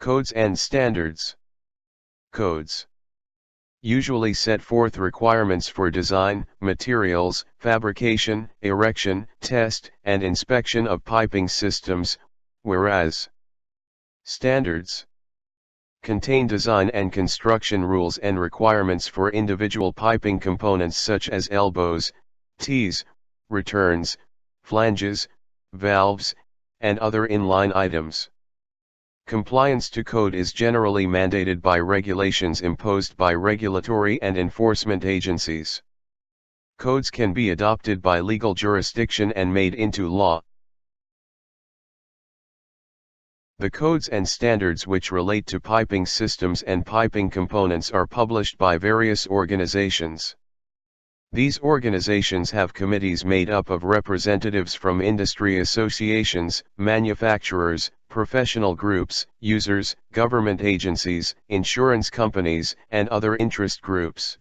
Codes and standards. Codes usually set forth requirements for design, materials, fabrication, erection, test, and inspection of piping systems, whereas standards contain design and construction rules and requirements for individual piping components such as elbows, T's, returns, flanges, valves, and other inline items. Compliance to code is generally mandated by regulations imposed by regulatory and enforcement agencies. Codes can be adopted by legal jurisdiction and made into law. The codes and standards which relate to piping systems and piping components are published by various organizations. These organizations have committees made up of representatives from industry associations, manufacturers, professional groups, users, government agencies, insurance companies, and other interest groups.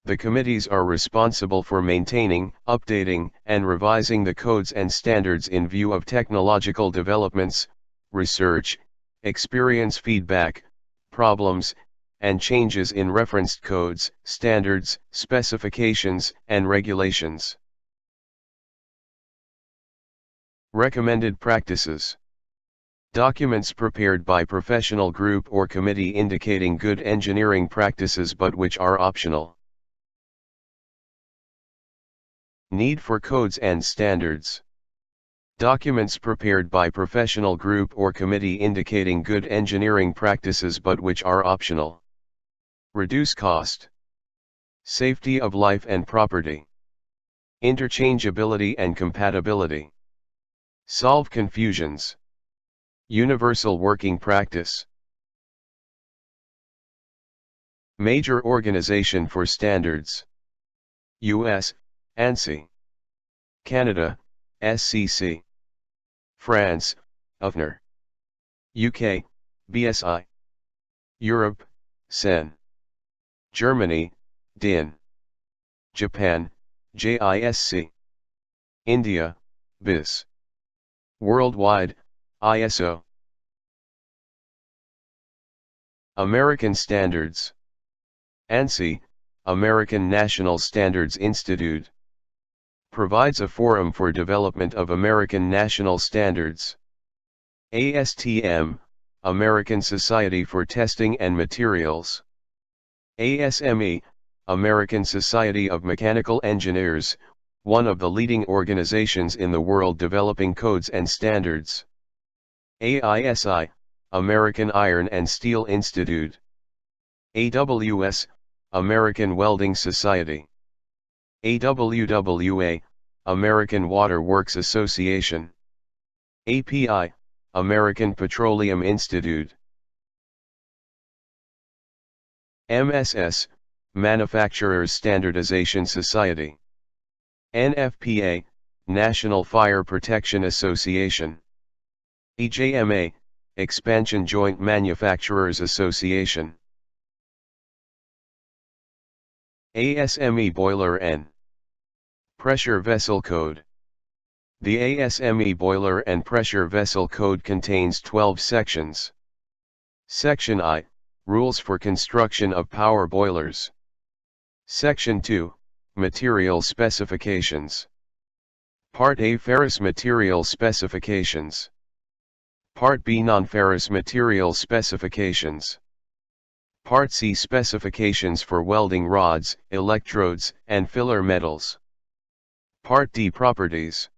The committees are responsible for maintaining, updating, and revising the codes and standards in view of technological developments, research, experience feedback, problems, and changes in referenced codes, standards, specifications, and regulations. Recommended practices. Documents prepared by professional group or committee indicating good engineering practices but which are optional. Need for codes and standards. Documents prepared by professional group or committee indicating good engineering practices but which are optional. Reduce cost. Safety of life and property. Interchangeability and compatibility. Solve confusions. Universal working practice. Major Organization for Standards. U.S., ANSI. Canada, SCC. France, UFNER. UK, BSI. Europe, CEN. Germany, DIN. Japan, JISC. India, BIS. Worldwide, ISO. American Standards. ANSI, American National Standards Institute, provides a forum for development of American national standards. ASTM, American Society for Testing and Materials. ASME, American Society of Mechanical Engineers, one of the leading organizations in the world developing codes and standards. AISI, American Iron and Steel Institute. AWS, American Welding Society. AWWA, American Water Works Association. API, American Petroleum Institute. MSS, Manufacturers Standardization Society. NFPA, National Fire Protection Association. EJMA, Expansion Joint Manufacturers Association. ASME Boiler and Pressure Vessel Code. The ASME Boiler and Pressure Vessel Code contains 12 sections. Section I, Rules for Construction of Power Boilers. Section 2, Material Specifications. Part A, Ferrous Material Specifications. Part B, Non-Ferrous Material Specifications. Part C, Specifications for welding rods, electrodes, and filler metals. Part D, Properties.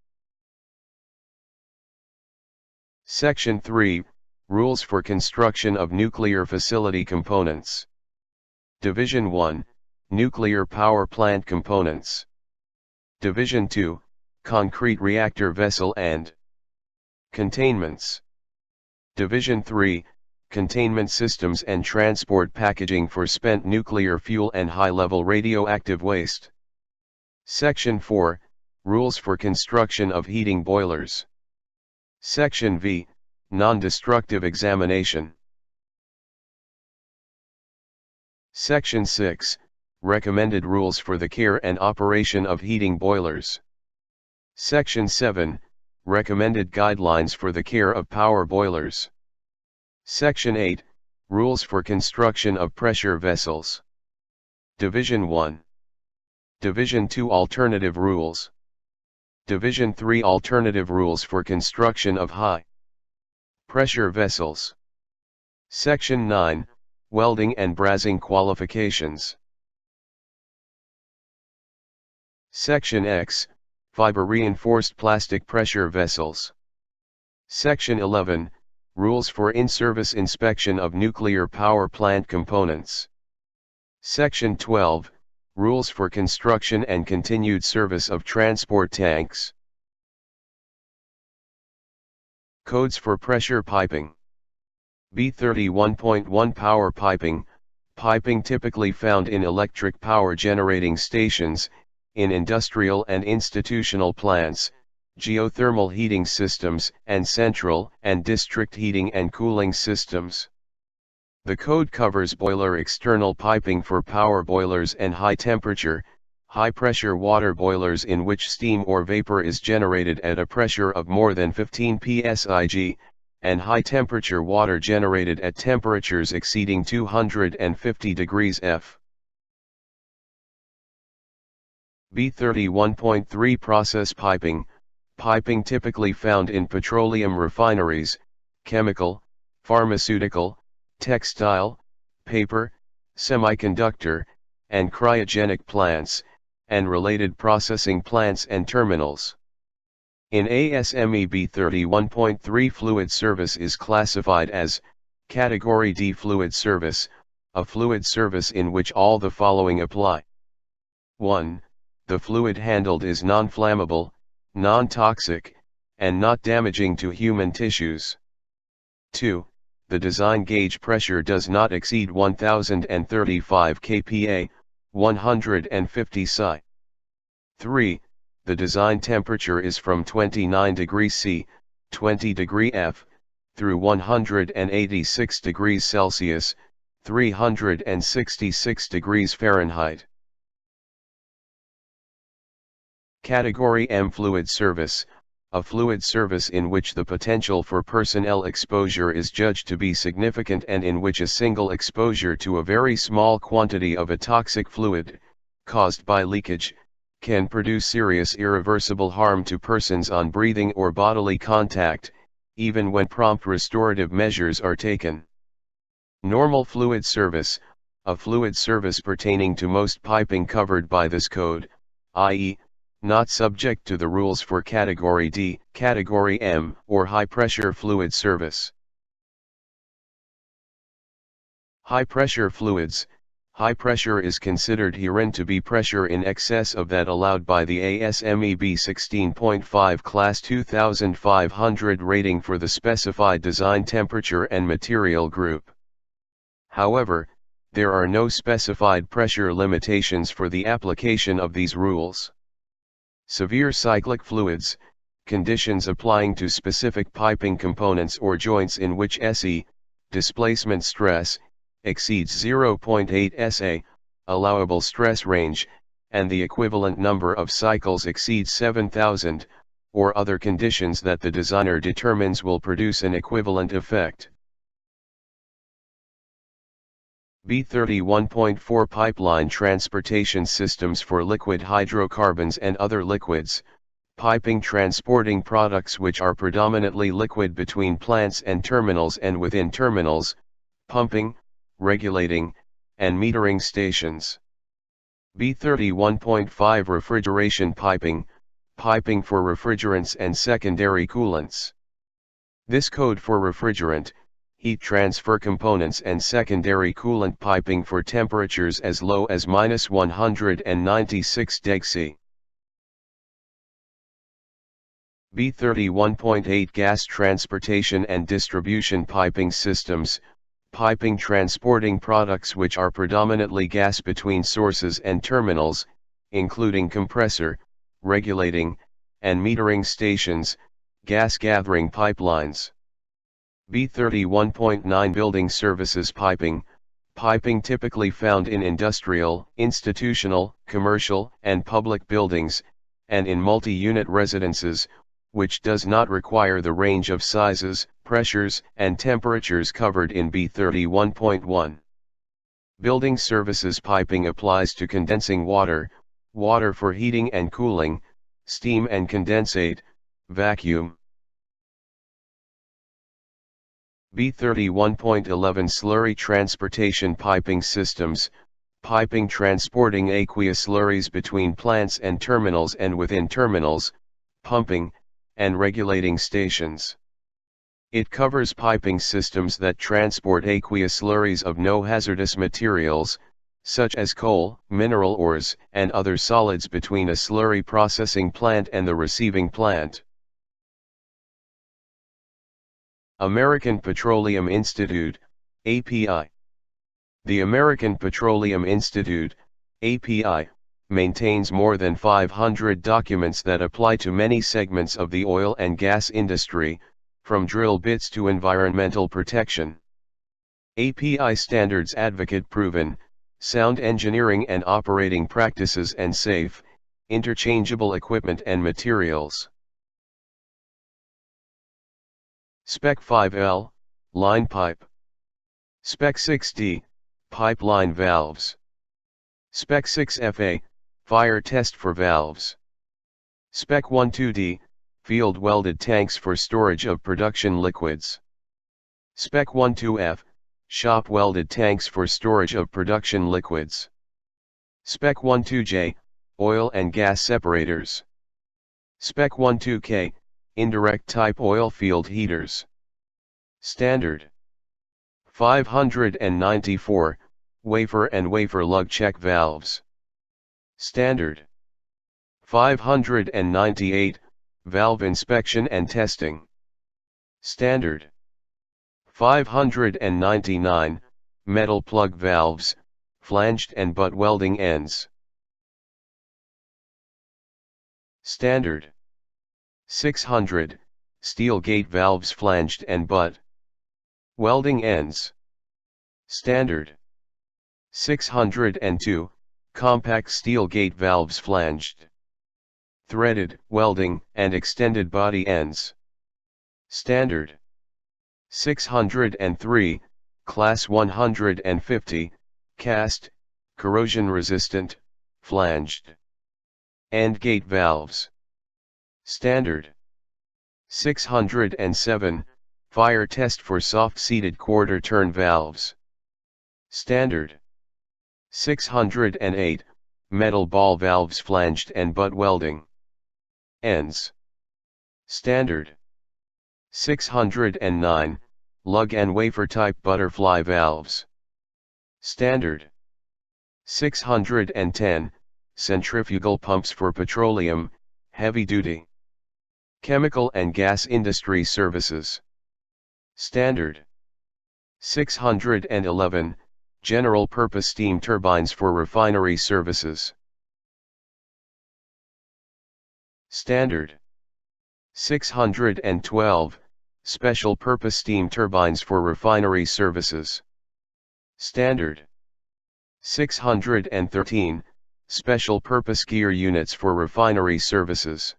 Section 3, Rules for Construction of Nuclear Facility Components. Division 1, Nuclear Power Plant Components. Division 2, Concrete Reactor Vessel and Containments. Division 3, Containment Systems and Transport Packaging for Spent Nuclear Fuel and High-Level Radioactive Waste. Section 4, Rules for Construction of Heating Boilers. Section V, Non-Destructive Examination. Section 6, Recommended Rules for the Care and Operation of Heating Boilers. Section 7, Recommended Guidelines for the Care of Power Boilers. Section 8, Rules for Construction of Pressure Vessels. Division 1. Division 2, Alternative Rules. Division 3, Alternative Rules for Construction of High Pressure Vessels. Section 9, Welding and Brazing Qualifications. Section X, Fiber-Reinforced Plastic Pressure Vessels. Section 11, Rules for In-Service Inspection of Nuclear Power Plant Components. Section 12, Rules for Construction and Continued Service of Transport Tanks. Codes for Pressure Piping. B31.1 Power Piping. Piping typically found in electric power generating stations, in industrial and institutional plants, geothermal heating systems, and central and district heating and cooling systems. The code covers boiler external piping for power boilers and high-temperature, high-pressure water boilers in which steam or vapor is generated at a pressure of more than 15 psig, and high-temperature water generated at temperatures exceeding 250 degrees F. B31.3 Process Piping. Piping typically found in petroleum refineries, chemical, pharmaceutical, textile, paper, semiconductor, and cryogenic plants, and related processing plants and terminals. In ASME B31.3 fluid service is classified as, Category D fluid service, a fluid service in which all the following apply. 1. The fluid handled is non-flammable, non-toxic, and not damaging to human tissues. 2. The design gauge pressure does not exceed 1035 kPa, 150 psi. 3. The design temperature is from 29 degrees C, 20 degrees F, through 186 degrees Celsius, 366 degrees Fahrenheit. Category M fluid service, a fluid service in which the potential for personnel exposure is judged to be significant and in which a single exposure to a very small quantity of a toxic fluid, caused by leakage, can produce serious irreversible harm to persons on breathing or bodily contact, even when prompt restorative measures are taken. Normal fluid service, a fluid service pertaining to most piping covered by this code, i.e., not subject to the rules for Category D, Category M, or high-pressure fluid service. High-pressure fluids. High pressure is considered herein to be pressure in excess of that allowed by the ASME B16.5 Class 2500 rating for the specified design temperature and material group. However, there are no specified pressure limitations for the application of these rules. Severe cyclic fluids, conditions applying to specific piping components or joints in which SE, displacement stress, exceeds 0.8 SA, allowable stress range, and the equivalent number of cycles exceeds 7,000, or other conditions that the designer determines will produce an equivalent effect. B31.4 Pipeline transportation systems for liquid hydrocarbons and other liquids, piping transporting products which are predominantly liquid between plants and terminals and within terminals, pumping, regulating, and metering stations. B31.5 Refrigeration piping, piping for refrigerants and secondary coolants. This code for refrigerant, heat transfer components and secondary coolant piping for temperatures as low as -196 deg C. B31.8 Gas transportation and distribution piping systems, piping transporting products which are predominantly gas between sources and terminals, including compressor, regulating, and metering stations, gas gathering pipelines. B31.9 Building services piping, piping typically found in industrial, institutional, commercial, and public buildings, and in multi-unit residences, which does not require the range of sizes, pressures and temperatures covered in B31.1. Building services piping applies to condensing water, water for heating and cooling, steam and condensate, vacuum. B31.11 Slurry transportation piping systems, piping transporting aqueous slurries between plants and terminals and within terminals, pumping, and regulating stations. It covers piping systems that transport aqueous slurries of no hazardous materials, such as coal, mineral ores, and other solids between a slurry processing plant and the receiving plant. American Petroleum Institute, API. The American Petroleum Institute, API, maintains more than 500 documents that apply to many segments of the oil and gas industry, from drill bits to environmental protection. API standards advocate proven, sound engineering and operating practices and safe, interchangeable equipment and materials. Spec 5L, line pipe. Spec 6D, pipeline valves. Spec 6FA, fire test for valves. Spec 12D, field welded tanks for storage of production liquids. Spec 12F, shop welded tanks for storage of production liquids. Spec 12J, oil and gas separators. Spec 12K, indirect type oil field heaters. Standard 594, wafer and wafer lug check valves. Standard 598, valve inspection and testing. Standard 599, metal plug valves, flanged and butt welding ends. Standard 600, steel gate valves flanged and butt welding ends. Standard 602, compact steel gate valves flanged, threaded, welding, and extended body ends. Standard 603, Class 150, cast, corrosion resistant, flanged end gate valves. Standard 607, fire test for soft-seated quarter turn valves. Standard 608, metal ball valves flanged and butt welding ends. Standard 609, lug and wafer type butterfly valves. Standard 610, centrifugal pumps for petroleum, heavy duty, chemical and gas industry services. Standard 611, general purpose steam turbines for refinery services. Standard 612, special purpose steam turbines for refinery services. Standard 613, special purpose gear units for refinery services.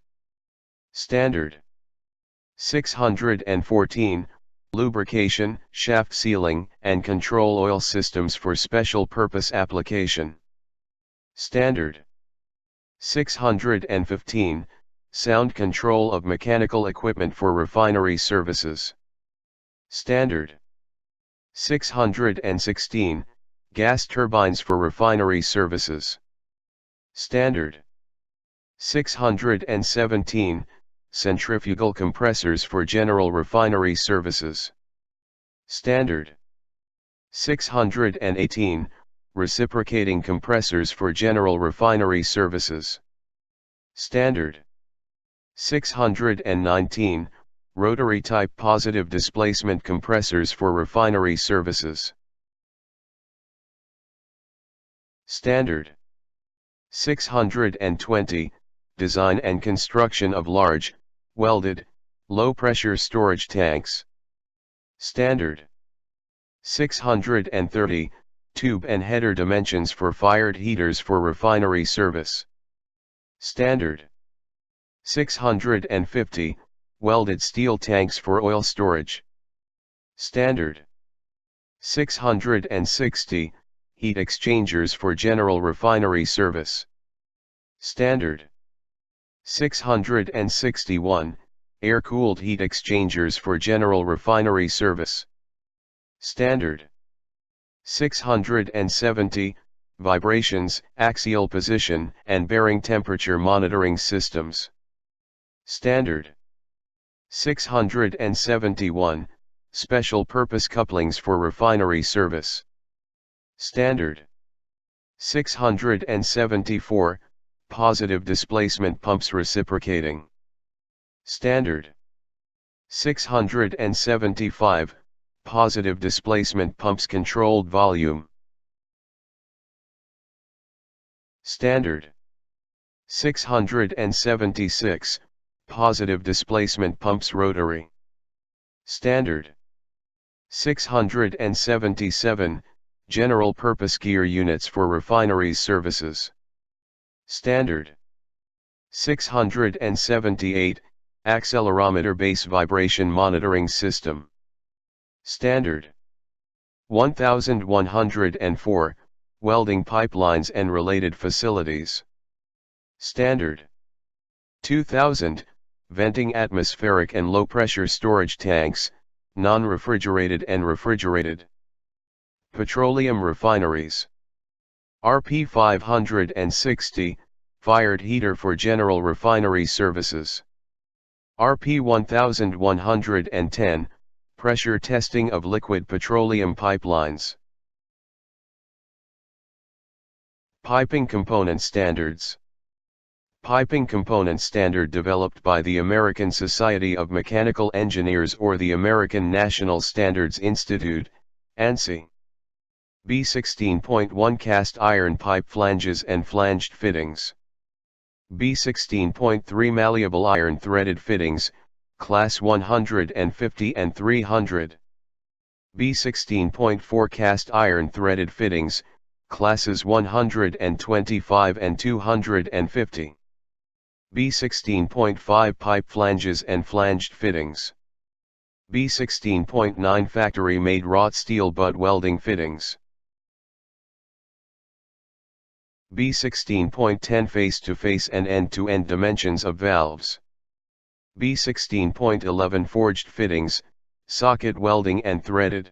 Standard 614, lubrication, shaft sealing, and control oil systems for special purpose application. Standard 615, sound control of mechanical equipment for refinery services. Standard 616, gas turbines for refinery services. Standard 617, centrifugal compressors for general refinery services. Standard 618, reciprocating compressors for general refinery services. Standard 619, rotary type positive displacement compressors for refinery services. Standard 620, design and construction of large, welded, low-pressure storage tanks. Standard 630, tube and header dimensions for fired heaters for refinery service. Standard 650, welded steel tanks for oil storage. Standard. 660, heat exchangers for general refinery service. Standard. 661, air-cooled heat exchangers for general refinery service. Standard. 670, vibrations, axial position, and bearing temperature monitoring systems. Standard. 671, special purpose couplings for refinery service. Standard. 674, positive displacement pumps reciprocating. Standard. 675, positive displacement pumps controlled volume. Standard. 676, positive displacement pumps rotary. Standard. 677, general purpose gear units for refineries services. Standard. 678, accelerometer base vibration monitoring system. Standard. 1104, welding pipelines and related facilities. Standard. 2000, venting atmospheric and low-pressure storage tanks, non-refrigerated and refrigerated. Petroleum refineries. RP 560, fired heater for general refinery services. RP 1110, pressure testing of liquid petroleum pipelines. Piping component standards. Piping component standard developed by the American Society of Mechanical Engineers or the American National Standards Institute, ANSI. B16.1 cast iron pipe flanges and flanged fittings. B16.3 malleable iron threaded fittings, class 150 and 300. B16.4 cast iron threaded fittings, classes 125 and 250. B16.5 pipe flanges and flanged fittings. B16.9 factory-made wrought steel butt welding fittings. B16.10 face-to-face and end-to-end dimensions of valves. B16.11 forged fittings, socket welding and threaded.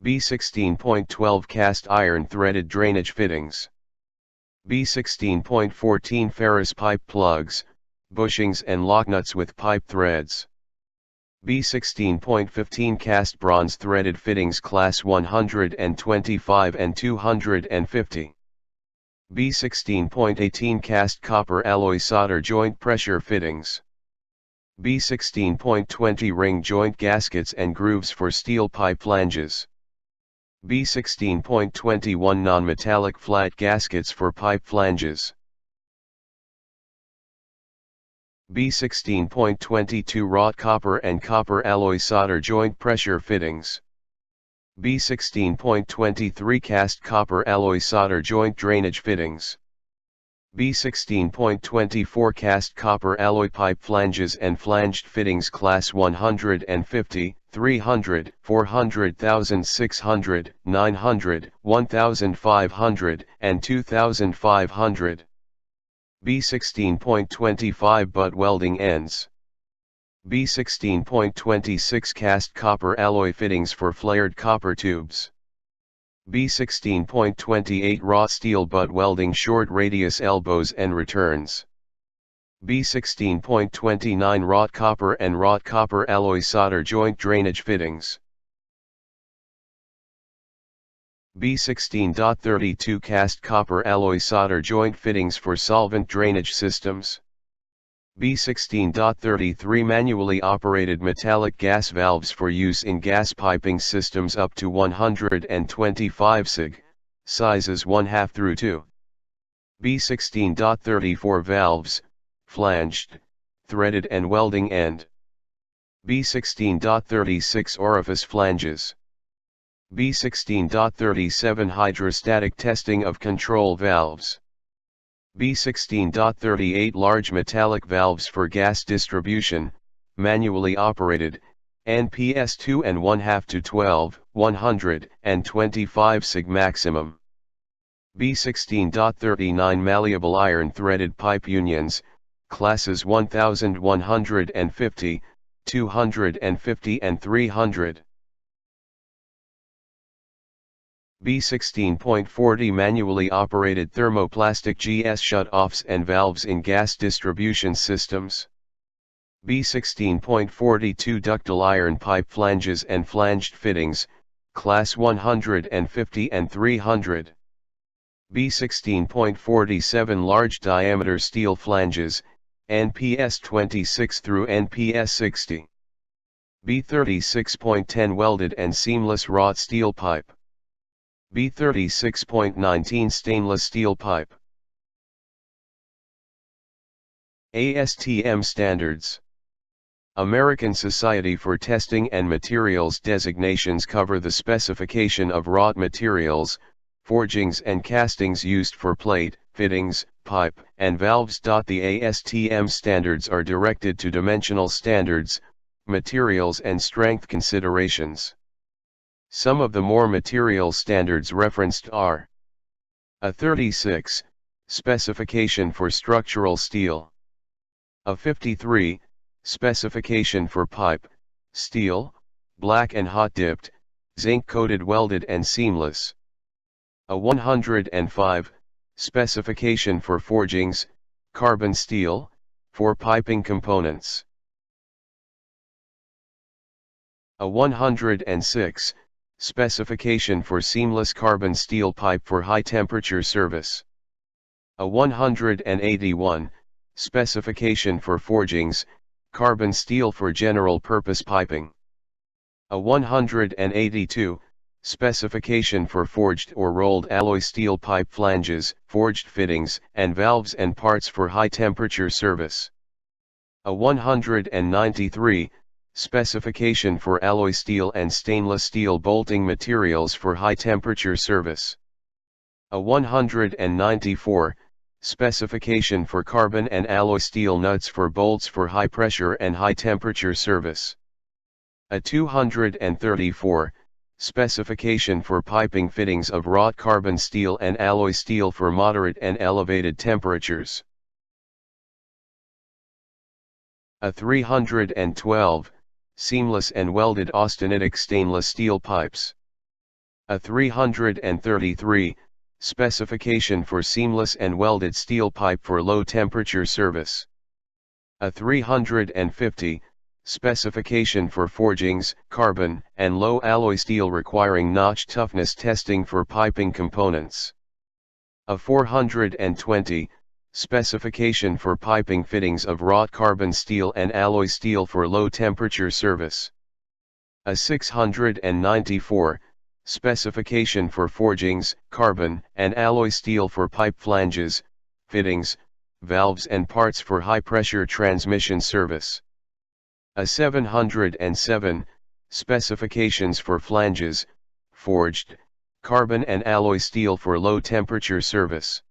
B16.12 cast iron threaded drainage fittings. B16.14 ferrous pipe plugs, bushings and locknuts with pipe threads. B16.15 cast bronze threaded fittings class 125 and 250. B16.18 cast copper alloy solder joint pressure fittings. B16.20 ring joint gaskets and grooves for steel pipe flanges. B16.21 non-metallic flat gaskets for pipe flanges. B16.22 wrought copper and copper alloy solder joint pressure fittings. B16.23 cast copper alloy solder joint drainage fittings. B16.24 cast copper alloy pipe flanges and flanged fittings class 150, 300, 400,000, 600, 900, 1,500, and 2,500. B16.25 butt welding ends. B16.26 cast copper alloy fittings for flared copper tubes. B16.28 wrought steel butt welding short radius elbows and returns. B16.29 wrought copper and wrought copper alloy solder joint drainage fittings. B16.32 cast copper alloy solder joint fittings for solvent drainage systems. B16.33 manually operated metallic gas valves for use in gas piping systems up to 125 sig, sizes 1/2 through 2. B16.34 valves, flanged, threaded and welding end. B16.36 orifice flanges. B16.37 hydrostatic testing of control valves. B16.38 large metallic valves for gas distribution, manually operated, NPS 2 and 1/2 to 12, 125 sig maximum. B16.39 malleable iron threaded pipe unions, classes 1150, 250 and 300. B16.40 manually operated thermoplastic GS shut-offs and valves in gas distribution systems. B16.42 ductile iron pipe flanges and flanged fittings, class 150 and 300. B16.47 large diameter steel flanges, NPS 26 through NPS 60. B36.10 welded and seamless wrought steel pipe. B36.19 stainless steel pipe. ASTM standards. American Society for Testing and Materials designations cover the specification of wrought materials, forgings and castings used for plate, fittings, pipe, and valves. The ASTM standards are directed to dimensional standards, materials and strength considerations. Some of the more material standards referenced are A36, specification for structural steel. A53, specification for pipe, steel, black and hot dipped, zinc coated welded and seamless. A105, specification for forgings, carbon steel, for piping components. A106, specification for seamless carbon steel pipe for high temperature service. A181, specification for forgings, carbon steel for general purpose piping. A182, specification for forged or rolled alloy steel pipe flanges, forged fittings and valves and parts for high temperature service. A193, specification for alloy steel and stainless steel bolting materials for high temperature service. A194, specification for carbon and alloy steel nuts for bolts for high pressure and high temperature service. A234, specification for piping fittings of wrought carbon steel and alloy steel for moderate and elevated temperatures. A312, seamless and welded austenitic stainless steel pipes. A333, specification for seamless and welded steel pipe for low temperature service. A350, specification for forgings, carbon, and low alloy steel requiring notch toughness testing for piping components. A420, specification for piping fittings of wrought carbon steel and alloy steel for low temperature service. A694, specification for forgings, carbon, and alloy steel for pipe flanges, fittings, valves and parts for high pressure transmission service. A707, specifications for flanges, forged, carbon and alloy steel for low temperature service.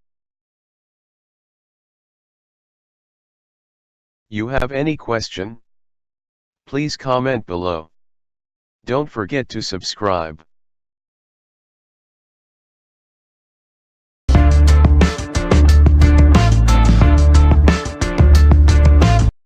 You have any question? Please comment below. Don't forget to subscribe.